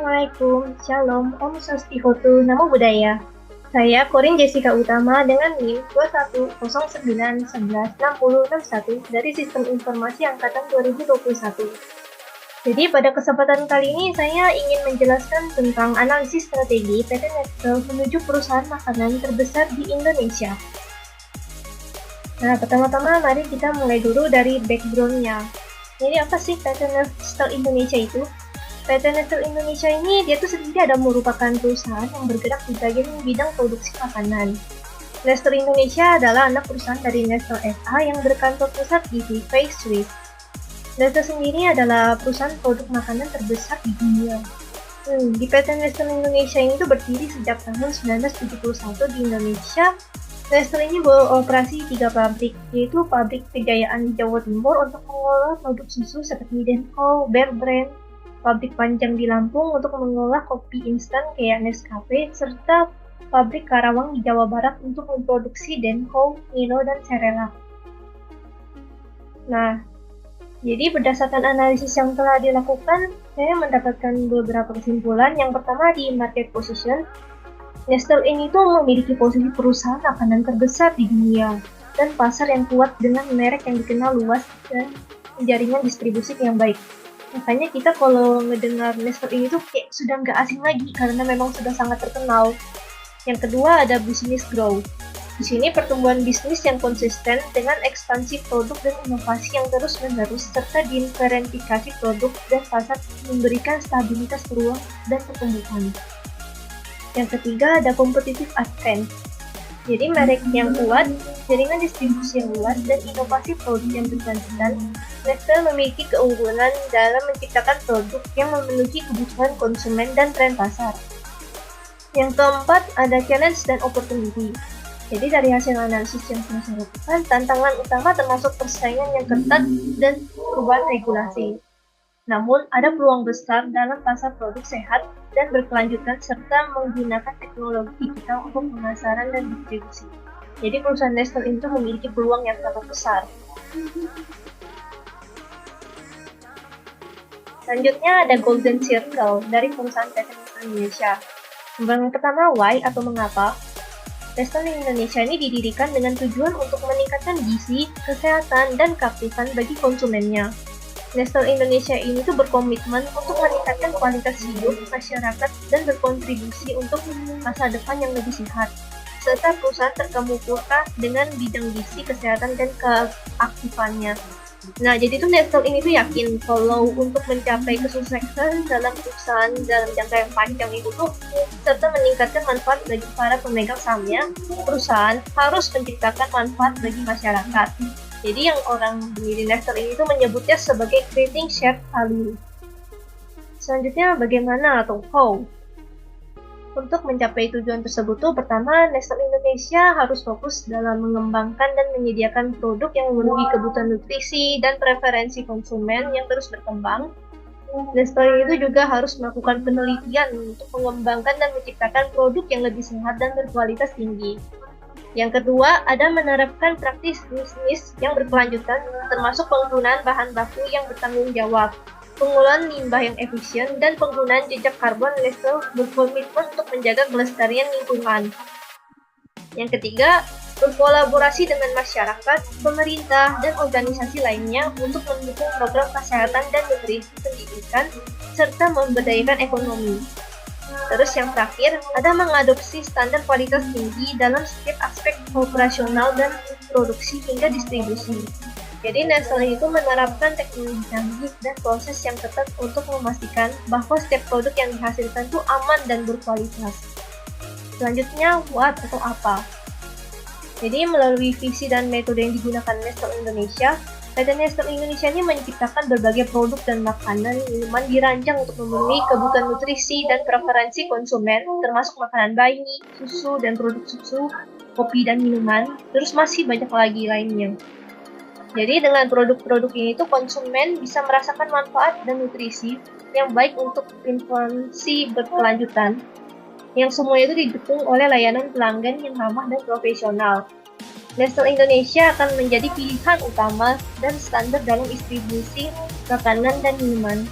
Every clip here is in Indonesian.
Assalamualaikum, Shalom, Om Swastihotu, Namo Buddhaya. Saya Corin Jessica Utama dengan NIM 2109116061 dari Sistem Informasi Angkatan 2021. Jadi pada kesempatan kali ini saya ingin menjelaskan tentang analisis strategi PT Nestle menuju perusahaan makanan terbesar di Indonesia. Nah, pertama-tama mari kita mulai dulu dari background-nya. Jadi apa sih PT Nestle Indonesia itu? PT Nestle Indonesia ini dia tuh sendiri merupakan perusahaan yang bergerak di bagian bidang produksi makanan. Nestle Indonesia adalah anak perusahaan dari Nestle SA yang berkantor pusat di Vevey, Swiss. Nestle sendiri adalah perusahaan produk makanan terbesar di dunia. Di PT Nestle Indonesia ini tuh berdiri sejak tahun 1971 di Indonesia. Nestle ini beroperasi 3 pabrik, yaitu pabrik Kejayaan di Jawa Timur untuk mengolah produk susu seperti Denko, Bear Brand, pabrik Panjang di Lampung untuk mengolah kopi instan kayak Nescafe, serta pabrik Karawang di Jawa Barat untuk memproduksi Denko, Milo, dan Cerelac. Nah, jadi berdasarkan analisis yang telah dilakukan, saya mendapatkan beberapa kesimpulan. Yang pertama di market position, Nestle ini tuh memiliki posisi perusahaan makanan terbesar di dunia dan pasar yang kuat dengan merek yang dikenal luas dan jaringan distribusi yang baik. Makanya kita kalau ngedengar Nestle ini tuh kayak sudah nggak asing lagi karena memang sudah sangat terkenal. Yang kedua ada business growth. Di sini pertumbuhan bisnis yang konsisten dengan ekspansi produk dan inovasi yang terus-menerus serta diferensiasi produk dan pasar memberikan stabilitas peluang dan pertumbuhan. Yang ketiga ada competitive advantage. Jadi merek yang kuat, jaringan distribusi yang luas, dan inovasi produk yang berkelanjutan, Nestle memiliki keunggulan dalam menciptakan produk yang memenuhi kebutuhan konsumen dan tren pasar. Yang keempat, ada challenge dan opportunity. Jadi dari hasil analisis yang telah saya lakukan, tantangan utama termasuk persaingan yang ketat dan perubahan regulasi. Namun, ada peluang besar dalam pasar produk sehat dan berkelanjutan serta menggunakan teknologi digital untuk pemasaran dan distribusi. Jadi perusahaan Nestle itu memiliki peluang yang sangat besar. Selanjutnya ada Golden Circle dari perusahaan PT Nestle Indonesia. Yang pertama, why atau mengapa? Nestle Indonesia ini didirikan dengan tujuan untuk meningkatkan gizi, kesehatan, dan keaktifan bagi konsumennya. Nestle Indonesia ini tuh berkomitmen untuk meningkatkan kualitas hidup masyarakat dan berkontribusi untuk masa depan yang lebih sehat, serta perusahaan terkemuka dengan bidang gizi, kesehatan, dan keaktifannya. Nah, jadi tuh Nestle ini tuh yakin kalau untuk mencapai kesuksesan dalam perusahaan dalam jangka yang panjang itu tuh, serta meningkatkan manfaat bagi para pemegang sahamnya, perusahaan harus menciptakan manfaat bagi masyarakat. Jadi yang orang di Nestle ini tuh menyebutnya sebagai creating shared value. Selanjutnya bagaimana atau how? Untuk mencapai tujuan tersebut tuh pertama Nestle Indonesia harus fokus dalam mengembangkan dan menyediakan produk yang memenuhi kebutuhan nutrisi dan preferensi konsumen yang terus berkembang. Nestle itu juga harus melakukan penelitian untuk mengembangkan dan menciptakan produk yang lebih sehat dan berkualitas tinggi. Yang kedua, ada menerapkan praktis bisnis yang berkelanjutan, termasuk penggunaan bahan baku yang bertanggung jawab, pengolahan limbah yang efisien, dan penggunaan jejak karbon. Nestle berkomitmen untuk menjaga kelestarian lingkungan. Yang ketiga, berkolaborasi dengan masyarakat, pemerintah, dan organisasi lainnya untuk mendukung program kesehatan dan nutrisi pendidikan, serta memberdayakan ekonomi. Terus yang terakhir, ada mengadopsi standar kualitas tinggi dalam setiap aspek operasional dan produksi hingga distribusi. Jadi Nestle itu menerapkan teknologi canggih dan proses yang ketat untuk memastikan bahwa setiap produk yang dihasilkan itu aman dan berkualitas. Selanjutnya, what atau apa? Jadi melalui visi dan metode yang digunakan Nestle Indonesia, PT Nestle Indonesia ini menciptakan berbagai produk dan makanan minuman dirancang untuk memenuhi kebutuhan nutrisi dan preferensi konsumen, termasuk makanan bayi, susu dan produk susu, kopi dan minuman, terus masih banyak lagi lainnya. Jadi dengan produk-produk ini tuh konsumen bisa merasakan manfaat dan nutrisi yang baik untuk konsumsi berkelanjutan, yang semuanya itu didukung oleh layanan pelanggan yang ramah dan profesional. Nestle Indonesia akan menjadi pilihan utama dan standar dalam distribusi makanan dan minuman.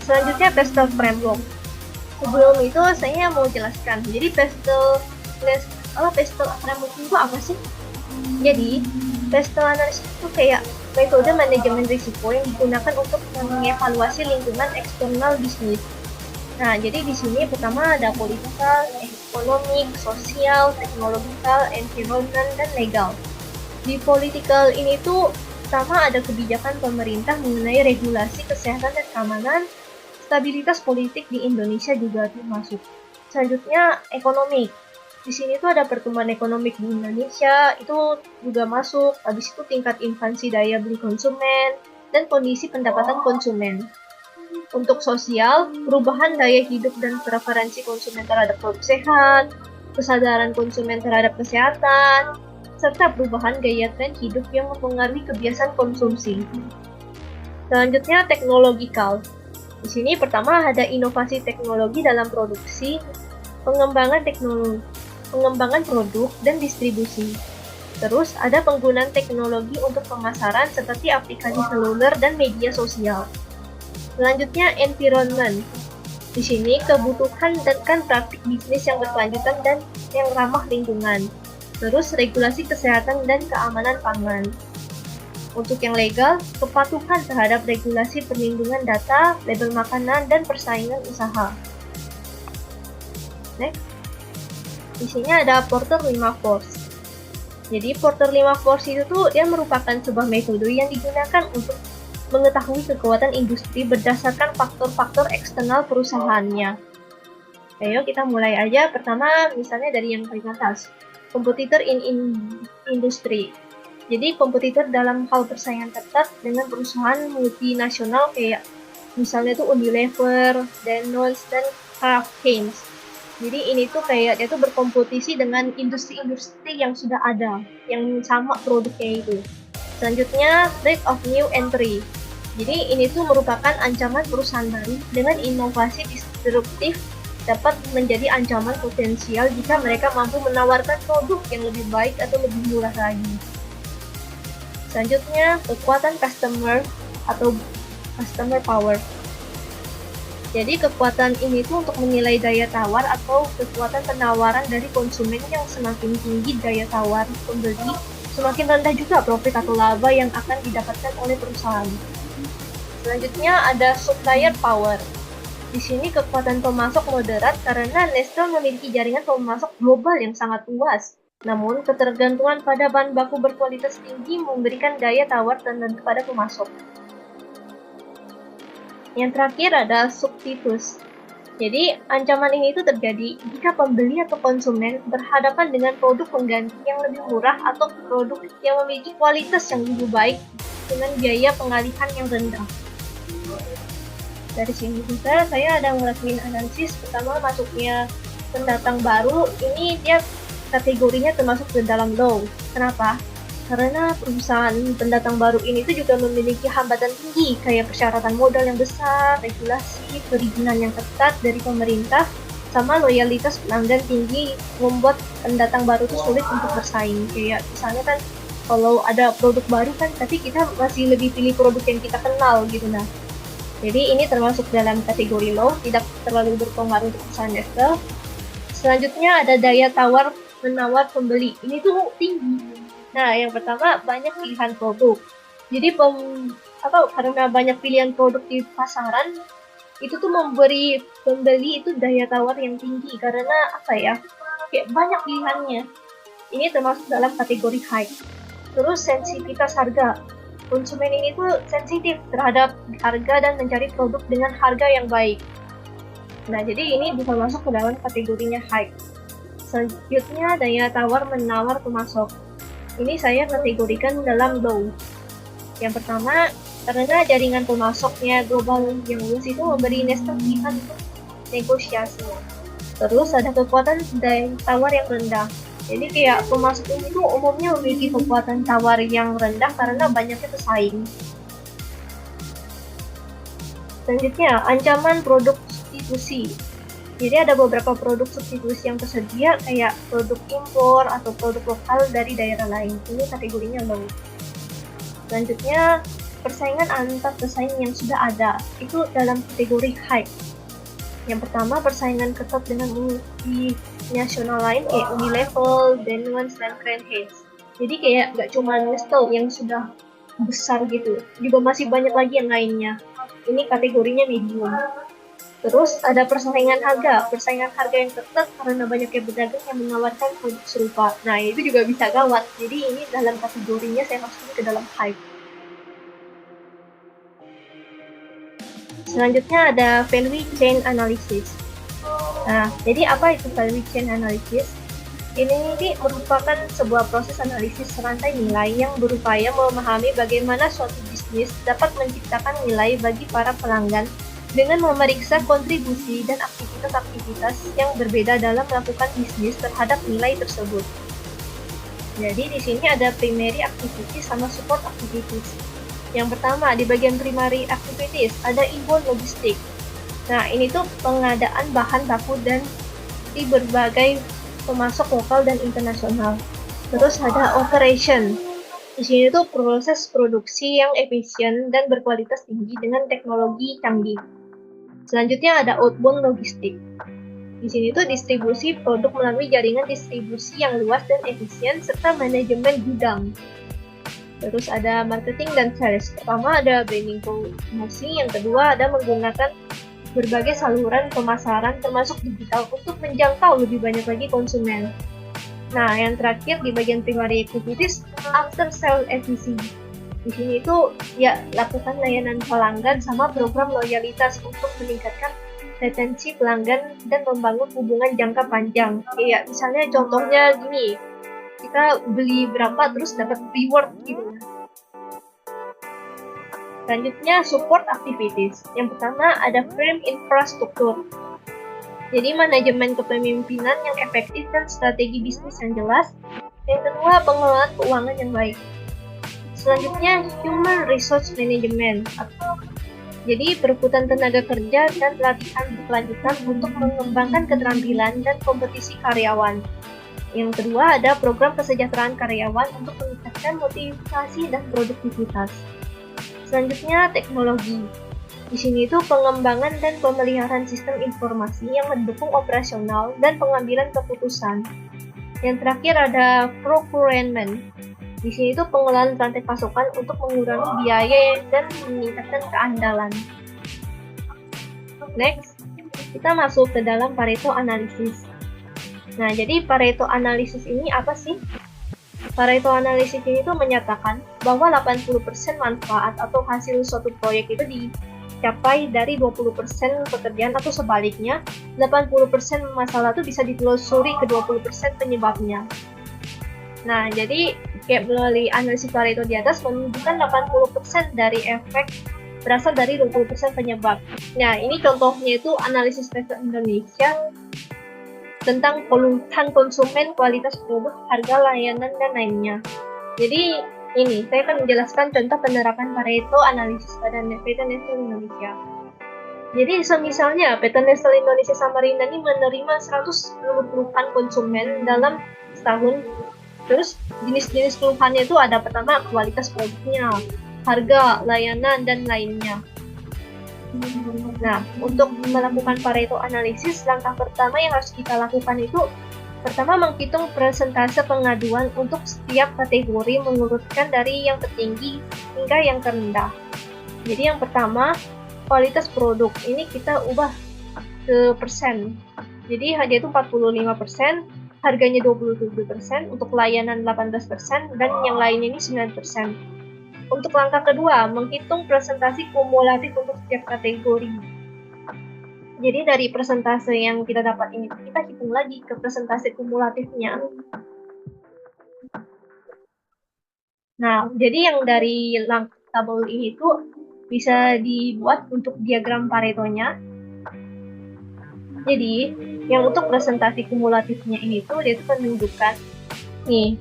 Selanjutnya Pestle Framework. Sebelum itu saya mau jelaskan. Jadi Pestle Framework itu apa sih? Jadi Pestle Analysis itu kayak metode manajemen risiko yang digunakan untuk mengevaluasi lingkungan eksternal bisnis. Nah, jadi di sini pertama ada political, ekonomik, sosial, teknologikal, environment, dan legal. Di political ini tuh pertama ada kebijakan pemerintah mengenai regulasi kesehatan dan keamanan, stabilitas politik di Indonesia juga termasuk. Selanjutnya ekonomik. Di sini tuh ada pertumbuhan ekonomi di Indonesia, itu juga masuk. Habis itu tingkat inflasi daya beli konsumen, dan kondisi pendapatan konsumen. Untuk sosial, perubahan daya hidup dan preferensi konsumen terhadap produk sehat, kesadaran konsumen terhadap kesehatan, serta perubahan gaya tren hidup yang mempengaruhi kebiasaan konsumsi. Selanjutnya, teknologikal. Di sini pertama ada inovasi teknologi dalam produksi, pengembangan produk dan distribusi. Terus ada penggunaan teknologi untuk pemasaran seperti aplikasi seluler dan media sosial. Selanjutnya environment. Di sini kebutuhan dan praktik bisnis yang berkelanjutan dan yang ramah lingkungan. Terus regulasi kesehatan dan keamanan pangan. Untuk yang legal, kepatuhan terhadap regulasi perlindungan data, label makanan, dan persaingan usaha. Next. Di sini ada Porter 5 Force. Jadi Porter 5 Force itu tuh dia merupakan sebuah metode yang digunakan untuk mengetahui kekuatan industri berdasarkan faktor-faktor eksternal perusahaannya. Ayo kita mulai aja. Pertama misalnya dari yang paling atas, kompetitor in industry. Jadi kompetitor dalam hal persaingan ketat dengan perusahaan multinasional kayak misalnya tuh Unilever, Danone, dan Kraft Heinz. Jadi ini tuh kayak dia tuh berkompetisi dengan industri-industri yang sudah ada, yang sama produknya itu. Selanjutnya, threat of new entry. Jadi ini tuh merupakan ancaman perusahaan baru dengan inovasi disruptif dapat menjadi ancaman potensial jika mereka mampu menawarkan produk yang lebih baik atau lebih murah lagi. Selanjutnya, kekuatan customer atau customer power. Jadi kekuatan ini tuh untuk menilai daya tawar atau kekuatan penawaran dari konsumen yang semakin tinggi daya tawar pembeli, semakin rendah juga profit atau laba yang akan didapatkan oleh perusahaan. Selanjutnya ada supplier power. Di sini kekuatan pemasok moderat karena Nestle memiliki jaringan pemasok global yang sangat luas. Namun ketergantungan pada bahan baku berkualitas tinggi memberikan daya tawar tertentu pada pemasok. Yang terakhir ada substitusi. Jadi ancaman ini itu terjadi jika pembeli atau konsumen berhadapan dengan produk pengganti yang lebih murah atau produk yang memiliki kualitas yang lebih baik dengan biaya pengalihan yang rendah. Dari sini juga saya ada ngelakuin analisis. Pertama masuknya pendatang baru, ini dia kategorinya termasuk ke dalam low. Kenapa? Karena perusahaan pendatang baru ini tuh juga memiliki hambatan tinggi kayak persyaratan modal yang besar, regulasi, perizinan yang ketat dari pemerintah, sama loyalitas pelanggan tinggi membuat pendatang baru itu sulit untuk bersaing. Kayak misalnya kan kalau ada produk baru kan, tapi kita masih lebih pilih produk yang kita kenal gitu. Nah, jadi ini termasuk dalam kategori low, tidak terlalu berpengaruh untuk perusahaan Nestle. Selanjutnya ada daya tawar menawar pembeli. Ini tuh tinggi. Nah, yang pertama banyak pilihan produk. Jadi karena banyak pilihan produk di pasaran, itu tuh memberi pembeli itu daya tawar yang tinggi karena kayak banyak pilihannya. Ini termasuk dalam kategori high. Terus sensitivitas harga. Konsumen ini tuh sensitif terhadap harga dan mencari produk dengan harga yang baik. Nah, jadi ini bisa masuk ke dalam kategorinya high. Selanjutnya daya tawar menawar pemasok. Ini saya kategorikan dalam low. Yang pertama, karena jaringan pemasoknya global yang luas itu memberi Nestle pilihan untuk negosiasi. Terus ada kekuatan daya tawar yang rendah. Jadi kayak pemasok ini tuh umumnya memiliki kekuatan tawar yang rendah karena banyaknya pesaing. Selanjutnya, ancaman produk substitusi. Jadi ada beberapa produk substitusi yang tersedia kayak produk impor atau produk lokal dari daerah lain. Ini kategorinya low. Selanjutnya, persaingan antar pesaing yang sudah ada, itu dalam kategori hype. Yang pertama, persaingan ketat dengan multinasional lain kayak Unilever, Danone, dan Crown Heights. Jadi kayak nggak cuma Nestle yang sudah besar gitu, juga masih banyak lagi yang lainnya. Ini kategorinya medium. Terus ada persaingan harga yang ketat karena banyaknya pedagang yang menawarkan produk serupa. Nah, itu juga bisa gawat. Jadi ini dalam kategorinya saya masukin ke dalam hype. Selanjutnya ada value chain analysis. Nah, jadi apa itu value chain analysis? Ini merupakan sebuah proses analisis rantai nilai yang berupaya memahami bagaimana suatu bisnis dapat menciptakan nilai bagi para pelanggan dengan memeriksa kontribusi dan aktivitas-aktivitas yang berbeda dalam melakukan bisnis terhadap nilai tersebut. Jadi di sini ada primary activities sama support activities. Yang pertama, di bagian primary activities ada inbound logistik. Nah, ini tuh pengadaan bahan baku dan di berbagai pemasok lokal dan internasional. Terus ada operation. Di sini tuh proses produksi yang efisien dan berkualitas tinggi dengan teknologi canggih. Selanjutnya ada outbound logistik. Di sini tuh distribusi produk melalui jaringan distribusi yang luas dan efisien serta manajemen gudang. Terus ada marketing dan sales. Pertama ada branding promosi, yang kedua ada menggunakan berbagai saluran pemasaran termasuk digital untuk menjangkau lebih banyak lagi konsumen. Nah, yang terakhir di bagian primary activities, after sale efficiency. Di sini itu ya lakukan layanan pelanggan sama program loyalitas untuk meningkatkan retensi pelanggan dan membangun hubungan jangka panjang. Kayak misalnya contohnya gini, kita beli berapa terus dapat reward gitu. Selanjutnya support activities. Yang pertama ada frame infrastruktur. Jadi manajemen kepemimpinan yang efektif dan strategi bisnis yang jelas. Yang kedua pengelolaan keuangan yang baik. Selanjutnya human resource management. Jadi perekrutan tenaga kerja dan pelatihan berkelanjutan untuk mengembangkan keterampilan dan kompetisi karyawan. Yang kedua ada program kesejahteraan karyawan untuk meningkatkan motivasi dan produktivitas. Selanjutnya teknologi. Di sini itu pengembangan dan pemeliharaan sistem informasi yang mendukung operasional dan pengambilan keputusan. Yang terakhir ada procurement. Di sini itu pengelolaan rantai pasokan untuk mengurangi biaya dan meningkatkan keandalan. Next, kita masuk ke dalam Pareto analysis. Nah, jadi Pareto analysis ini apa sih? Pareto analysis ini tuh menyatakan bahwa 80% manfaat atau hasil suatu proyek itu dicapai dari 20% pekerjaan atau sebaliknya, 80% masalah itu bisa ditelusuri ke 20% penyebabnya. Nah, jadi kayak melalui analisis Pareto di atas menunjukkan 80% dari efek berasal dari 20% penyebab. Nah, ini contohnya itu analisis Pareto Indonesia tentang polutan konsumen, kualitas produk, harga, layanan, dan lainnya. Jadi ini saya akan menjelaskan contoh penerapan Pareto analisis pada PT Nestle Indonesia. Jadi misalnya PT Nestle Indonesia Samarinda ini menerima 120 keluhan konsumen dalam setahun. Terus jenis-jenis keluhannya itu ada pertama kualitas produknya, harga, layanan, dan lainnya. Nah, untuk melakukan Pareto analisis, langkah pertama yang harus kita lakukan itu pertama menghitung persentase pengaduan untuk setiap kategori mengurutkan dari yang tertinggi hingga yang terendah. Jadi yang pertama, kualitas produk. Ini kita ubah ke persen. Jadi hadiah itu 45%, harganya 27%, untuk layanan 18%, dan yang lainnya ini 9%. Untuk langkah kedua, menghitung presentasi kumulatif untuk setiap kategori. Jadi dari persentase yang kita dapat ini, kita hitung lagi ke presentase kumulatifnya. Nah, jadi yang dari tabel ini itu bisa dibuat untuk diagram Paretonya. Jadi, yang untuk presentasi kumulatifnya ini tuh dia itu menunjukkan nih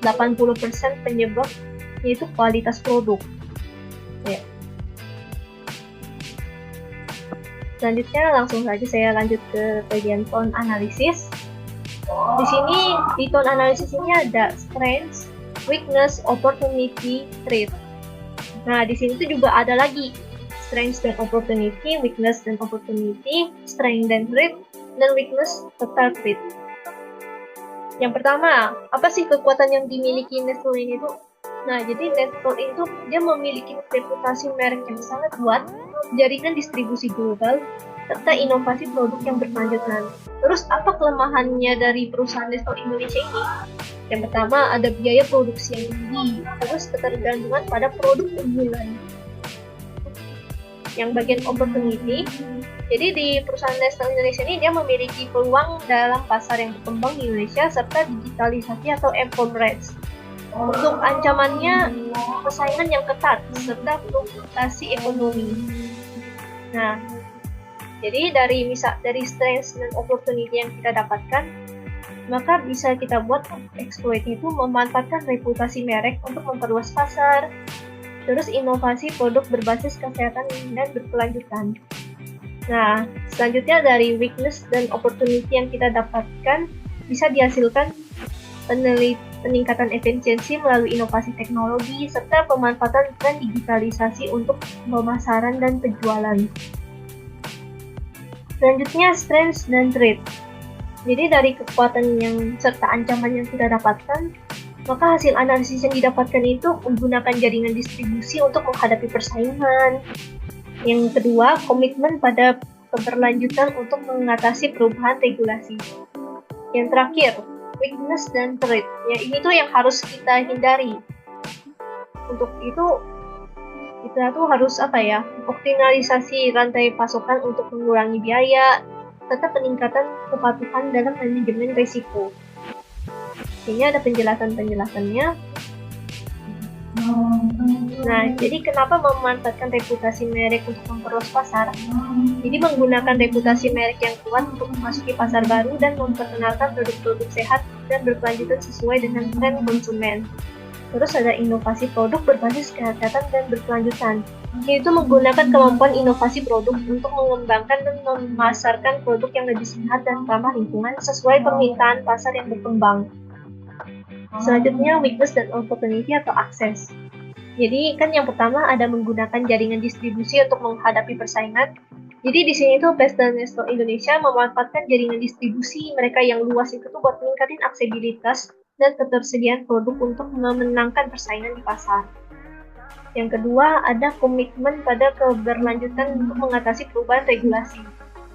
80% penyebab yaitu kualitas produk. Ya. Selanjutnya langsung saja saya lanjut ke bagian tone analisis. Di sini di tone analisis ini ada strengths, weakness, opportunity, threat. Nah, di sini tuh juga ada lagi strength dan opportunity, weakness dan opportunity, strength dan threat, dan weakness serta threat. Yang pertama, apa sih kekuatan yang dimiliki Nestle ini tuh? Nah, jadi Nestle itu dia memiliki reputasi merek yang sangat kuat, jaringan distribusi global, serta inovasi produk yang berkelanjutan. Terus apa kelemahannya dari perusahaan Nestle Indonesia ini? Yang pertama, ada biaya produksi yang tinggi, terus ketergantungan pada produk unggulan. Yang bagian opportunity, jadi di perusahaan Nestle Indonesia ini dia memiliki peluang dalam pasar yang berkembang di Indonesia serta digitalisasi atau e-commerce. Untuk ancamannya, persaingan yang ketat serta fluktuasi ekonomi. Nah, jadi dari strength dan opportunity yang kita dapatkan, maka bisa kita buat exploit itu memanfaatkan reputasi merek untuk memperluas pasar, terus inovasi produk berbasis kesehatan dan berkelanjutan. Nah, selanjutnya dari weakness dan opportunity yang kita dapatkan bisa dihasilkan peningkatan efisiensi melalui inovasi teknologi serta pemanfaatan tren digitalisasi untuk pemasaran dan penjualan. Selanjutnya strength dan threat. Jadi dari kekuatan yang serta ancaman yang kita dapatkan, maka hasil analisis yang didapatkan itu menggunakan jaringan distribusi untuk menghadapi persaingan. Yang kedua, komitmen pada keberlanjutan untuk mengatasi perubahan regulasi. Yang terakhir, weakness dan threat. Ya, ini tuh yang harus kita hindari. Untuk itu, kita tuh harus optimalisasi rantai pasokan untuk mengurangi biaya, serta peningkatan kepatuhan dalam manajemen risiko. Ini ada penjelasannya. Nah, jadi kenapa memanfaatkan reputasi merek untuk memperluas pasar? Jadi menggunakan reputasi merek yang kuat untuk memasuki pasar baru dan memperkenalkan produk-produk sehat dan berkelanjutan sesuai dengan tren konsumen. Terus ada inovasi produk berbasis kesehatan dan berkelanjutan, yaitu menggunakan kemampuan inovasi produk untuk mengembangkan dan memasarkan produk yang lebih sehat dan ramah lingkungan sesuai permintaan pasar yang berkembang. Selanjutnya, weakness dan opportunity atau akses. Jadi kan yang pertama ada menggunakan jaringan distribusi untuk menghadapi persaingan. Jadi di sini tuh Nestle Indonesia memanfaatkan jaringan distribusi mereka yang luas itu tuh buat meningkatin aksesibilitas dan ketersediaan produk untuk memenangkan persaingan di pasar. Yang kedua, ada komitmen pada keberlanjutan untuk mengatasi perubahan regulasi.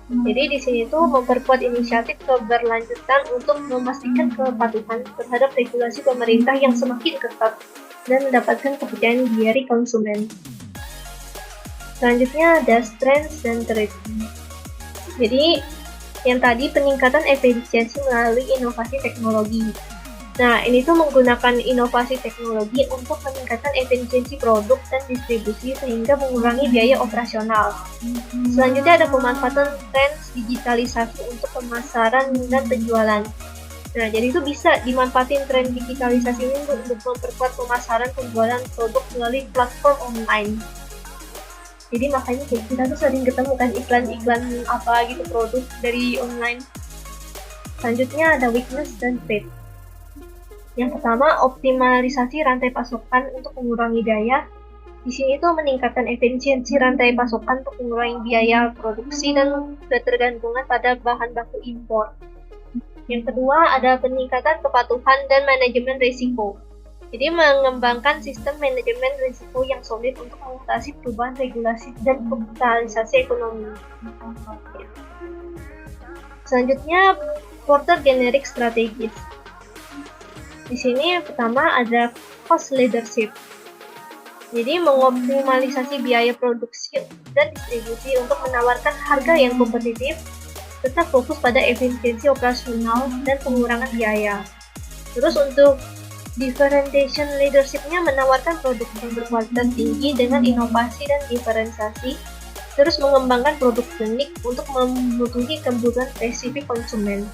Jadi di sini tuh memperkuat inisiatif keberlanjutan untuk memastikan kepatuhan terhadap regulasi pemerintah yang semakin ketat dan mendapatkan kepercayaan dari konsumen. Selanjutnya ada strength dan threat. Jadi yang tadi peningkatan efisiensi melalui inovasi teknologi. Nah, ini tuh menggunakan inovasi teknologi untuk meningkatkan efisiensi produk dan distribusi sehingga mengurangi biaya operasional. Selanjutnya ada pemanfaatan tren digitalisasi untuk pemasaran dan penjualan. Nah, jadi itu bisa dimanfaatin tren digitalisasi ini untuk memperkuat pemasaran penjualan produk melalui platform online. Jadi makanya kita tuh sering ketemu kan iklan-iklan apa gitu produk dari online. Selanjutnya ada weakness dan threat. Yang pertama, optimalisasi rantai pasokan untuk mengurangi daya. Di sini tuh meningkatkan efisiensi rantai pasokan untuk mengurangi biaya produksi dan ketergantungan pada bahan baku impor. Yang kedua, ada peningkatan kepatuhan dan manajemen risiko. Jadi mengembangkan sistem manajemen risiko yang solid untuk mengatasi perubahan regulasi dan kapitalisasi ekonomi. Selanjutnya, porter generik strategis. Di sini pertama ada cost leadership. Jadi mengoptimalisasi biaya produksi dan distribusi untuk menawarkan harga yang kompetitif, tetap fokus pada efisiensi operasional dan pengurangan biaya. Terus untuk differentiation leadership-nya menawarkan produk yang berkualitas tinggi dengan inovasi dan diferensiasi, terus mengembangkan produk unik untuk memenuhi kebutuhan spesifik konsumen.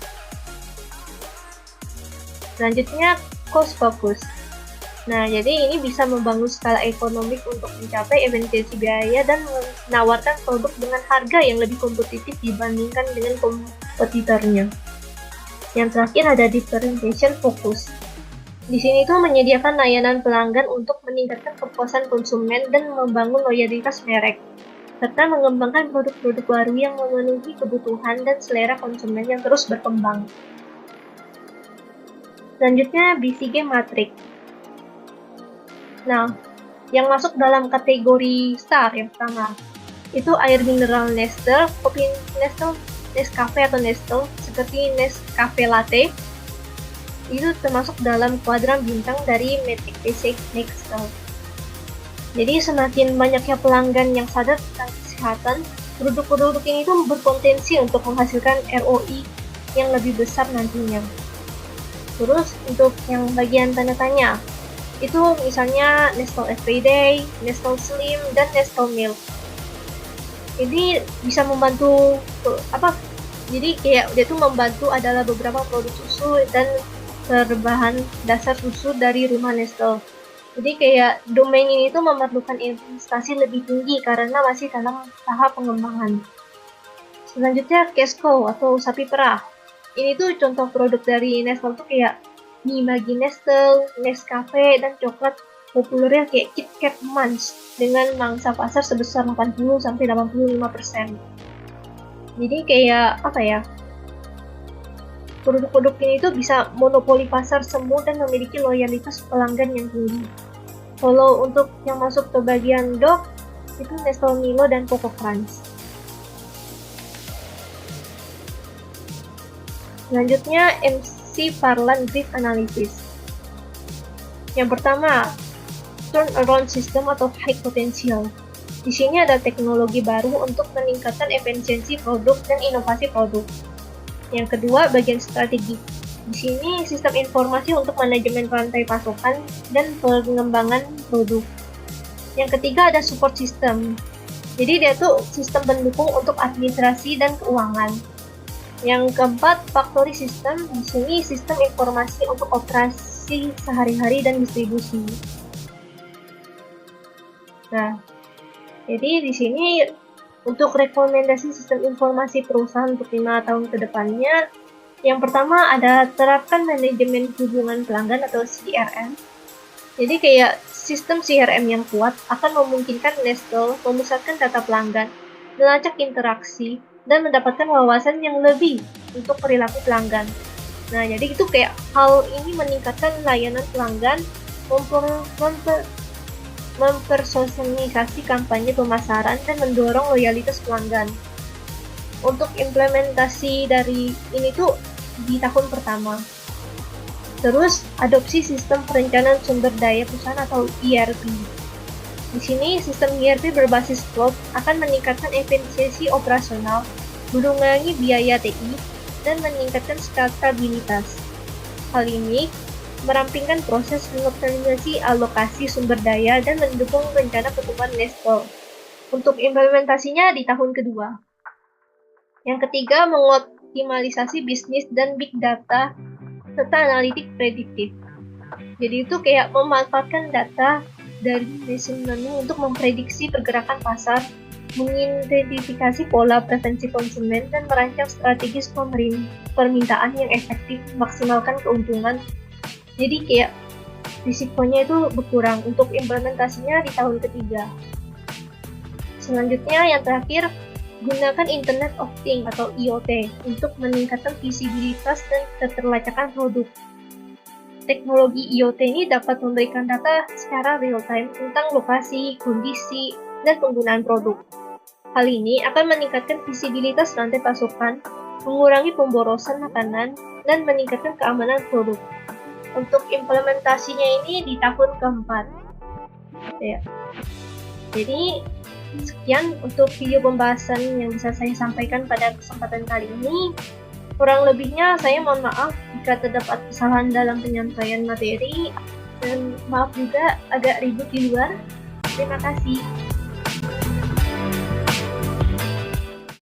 Selanjutnya, cost focus. Nah, jadi ini bisa membangun skala ekonomik untuk mencapai efisiensi biaya dan menawarkan produk dengan harga yang lebih kompetitif dibandingkan dengan kompetitornya. Yang terakhir ada differentiation focus. Di sini tuh menyediakan layanan pelanggan untuk meningkatkan kepuasan konsumen dan membangun loyalitas merek, serta mengembangkan produk-produk baru yang memenuhi kebutuhan dan selera konsumen yang terus berkembang. Selanjutnya, BCG Matrix. Nah, yang masuk dalam kategori Star yang pertama, itu air mineral Nestle, kopi Nestle, Nescafe atau Nestle, seperti Nescafe Latte, itu termasuk dalam kuadran bintang dari Matrix Basic Nestle. Jadi semakin banyaknya pelanggan yang sadar tentang kesehatan, produk-produk ini tuh berpotensi untuk menghasilkan ROI yang lebih besar nantinya. Terus untuk yang bagian tanda tanya, itu misalnya Nestle Everyday, Nestle Slim, dan Nestle Milk. Ini bisa membantu Jadi kayak dia tuh membantu adalah beberapa produk susu dan berbahan dasar susu dari rumah Nestle. Jadi kayak domain ini tuh memerlukan investasi lebih tinggi karena masih dalam tahap pengembangan. Selanjutnya Casco atau sapi perah. Ini tuh contoh produk dari Nestle tuh kayak mie Maggi Nestle, Nescafe, dan coklat populernya kayak KitKat Munch dengan mangsa pasar sebesar 80-85%. Jadi kayak produk-produk ini tuh bisa monopoli pasar semu dan memiliki loyalitas pelanggan yang tinggi. Kalau untuk yang masuk ke bagian dog, itu Nestle Milo dan Coco Crunch. Selanjutnya MC Farland Grid Analysis. Yang pertama, turnaround system atau high potential. Di sini ada teknologi baru untuk meningkatkan efisiensi produk dan inovasi produk. Yang kedua, bagian strategi. Di sini sistem informasi untuk manajemen rantai pasokan dan pengembangan produk. Yang ketiga ada support system. Jadi dia tuh sistem pendukung untuk administrasi dan keuangan. Yang keempat, factory system. Di sini sistem informasi untuk operasi sehari-hari dan distribusi. Nah, jadi di sini untuk rekomendasi sistem informasi perusahaan untuk 5 tahun ke depannya, yang pertama ada terapkan manajemen hubungan pelanggan atau CRM. Jadi kayak sistem CRM yang kuat akan memungkinkan Nestle memusatkan data pelanggan, melacak interaksi, dan mendapatkan wawasan yang lebih untuk perilaku pelanggan. Nah, jadi itu kayak hal ini meningkatkan layanan pelanggan, mempersosialisasi kampanye pemasaran, dan mendorong loyalitas pelanggan. Untuk implementasi dari ini tuh di tahun pertama. Terus, adopsi sistem perencanaan sumber daya perusahaan atau ERP. Di sini, sistem ERP berbasis cloud akan meningkatkan efisiensi operasional, mengurangi biaya TI, dan meningkatkan stabilitas. Hal ini merampingkan proses mengoptimalisasi alokasi sumber daya dan mendukung rencana pertumbuhan Nestle. Untuk implementasinya di tahun kedua. Yang ketiga, mengoptimalisasi bisnis dan big data serta analitik prediktif. Jadi itu kayak memanfaatkan data dari machine learning untuk memprediksi pergerakan pasar, mengidentifikasi pola preferensi konsumen, dan merancang strategis permintaan yang efektif, memaksimalkan keuntungan. Jadi kayak risikonya itu berkurang. Untuk implementasinya di tahun ketiga. Selanjutnya yang terakhir, gunakan Internet of Things atau IoT untuk meningkatkan visibilitas dan keterlacakan produk. Teknologi IoT ini dapat memberikan data secara real-time tentang lokasi, kondisi, dan penggunaan produk. Hal ini akan meningkatkan visibilitas rantai pasokan, mengurangi pemborosan makanan, dan meningkatkan keamanan produk. Untuk implementasinya ini di tahun keempat. Ya. Jadi, sekian untuk video pembahasan yang bisa saya sampaikan pada kesempatan kali ini. Kurang lebihnya saya mohon maaf jika terdapat kesalahan dalam penyampaian materi, dan maaf juga agak ribut di luar. Terima kasih.